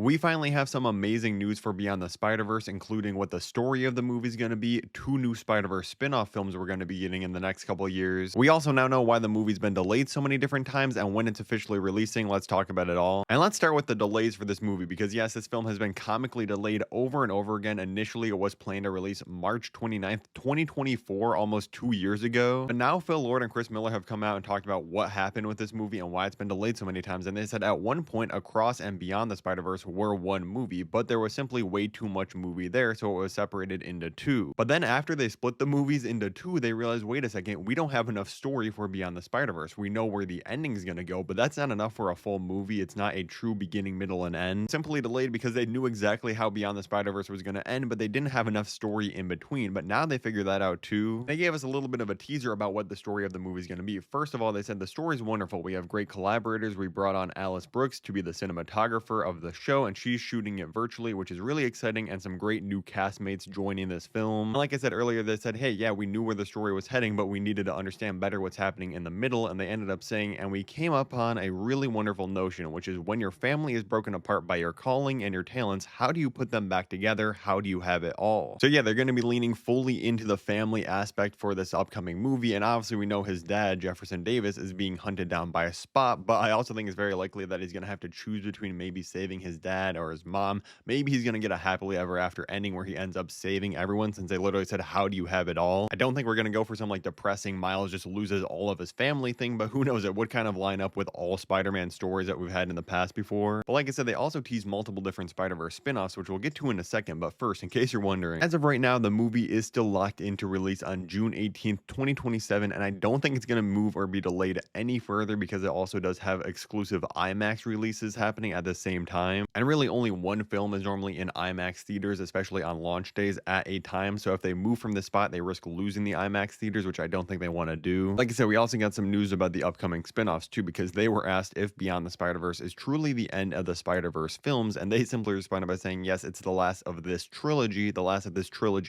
We finally have some amazing news for Beyond the Spider-Verse, including what the story of the movie is going to be, two new Spider-Verse spin-off films we're going to be getting in the next couple of years. We also now know why the movie's been delayed so many different times and when it's officially releasing. Let's talk about it all. And let's start with the delays for this movie, because yes, this film has been comically delayed over and over again. Initially, it was planned to release March 29th, 2024, almost 2 years ago. But now Phil Lord and Chris Miller have come out and talked about what happened with this movie and why it's been delayed so many times. And they said at one point, Across and Beyond the Spider-Verse were one movie, but there was simply way too much movie there, so it was separated into two. But then after they split the movies into two, they realized, wait a second, we don't have enough story for Beyond the Spider-Verse. We know where the ending is going to go, but that's not enough for a full movie. It's not a true beginning, middle, and end. Simply delayed because they knew exactly how Beyond the Spider-Verse was going to end, but they didn't have enough story in between. But now they figured that out too. They gave us a little bit of a teaser about what the story of the movie is going to be. First of all, they said the story is wonderful. We have great collaborators. We brought on Alice Brooks to be the cinematographer of the show, and she's shooting it virtually, which is really exciting, and some great new castmates joining this film. And like I said earlier, they said, hey, yeah, we knew where the story was heading, but we needed to understand better what's happening in the middle. And they ended up saying, and we came upon a really wonderful notion, which is when your family is broken apart by your calling and your talents, how do you put them back together? How do you have it all? So yeah, they're going to be leaning fully into the family aspect for this upcoming movie. And obviously we know his dad, Jefferson Davis, is being hunted down by a Spot, but I also think it's very likely that he's going to have to choose between maybe saving his dad or his mom. Maybe he's going to get a happily ever after ending where he ends up saving everyone, since they literally said, how do you have it all? I don't think we're going to go for some like depressing Miles just loses all of his family thing, but who knows, it would kind of line up with all Spider-Man stories that we've had in the past before. But like I said, they also teased multiple different Spider-Verse spin-offs, which we'll get to in a second. But first, in case you're wondering, as of right now, the movie is still locked into release on June 18th, 2027, and I don't think it's going to move or be delayed any further, because it also does have exclusive IMAX releases happening at the same time. And really only one film is normally in IMAX theaters, especially on launch days at a time. So if they move from this spot, they risk losing the IMAX theaters, which I don't think they want to do. Like I said, we also got some news about the upcoming spin-offs too, because they were asked if Beyond the Spider-Verse is truly the end of the Spider-Verse films, and they simply responded by saying, yes, it's the last of this trilogy,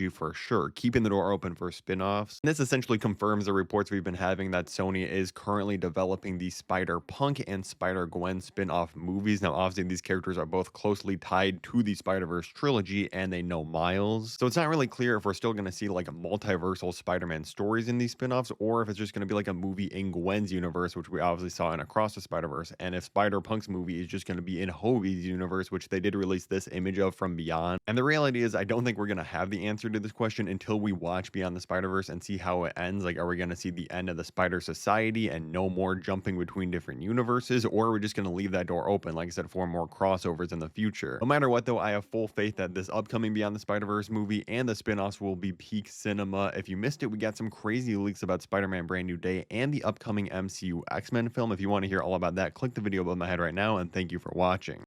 for sure, keeping the door open for spin-offs. And this essentially confirms the reports we've been having that Sony is currently developing the Spider-Punk and Spider-Gwen spin-off movies. Now, obviously, these characters are both closely tied to the Spider-Verse trilogy, and they know Miles. So it's not really clear if we're still going to see like multiversal Spider-Man stories in these spin-offs, or if it's just going to be like a movie in Gwen's universe, which we obviously saw in Across the Spider-Verse, and if Spider-Punk's movie is just going to be in Hobie's universe, which they did release this image of from Beyond. And the reality is, I don't think we're going to have the answer to this question until we watch Beyond the Spider-Verse and see how it ends. Like, are we going to see the end of the Spider Society and no more jumping between different universes, or are we just going to leave that door open, like I said, for more crossovers in the future? No matter what, though, I have full faith that this upcoming Beyond the Spider-Verse movie and the spin-offs will be peak cinema. If you missed it, we got some crazy leaks about Spider-Man Brand New Day and the upcoming MCU X-Men film. If you want to hear all about that, click the video above my head right now, and thank you for watching.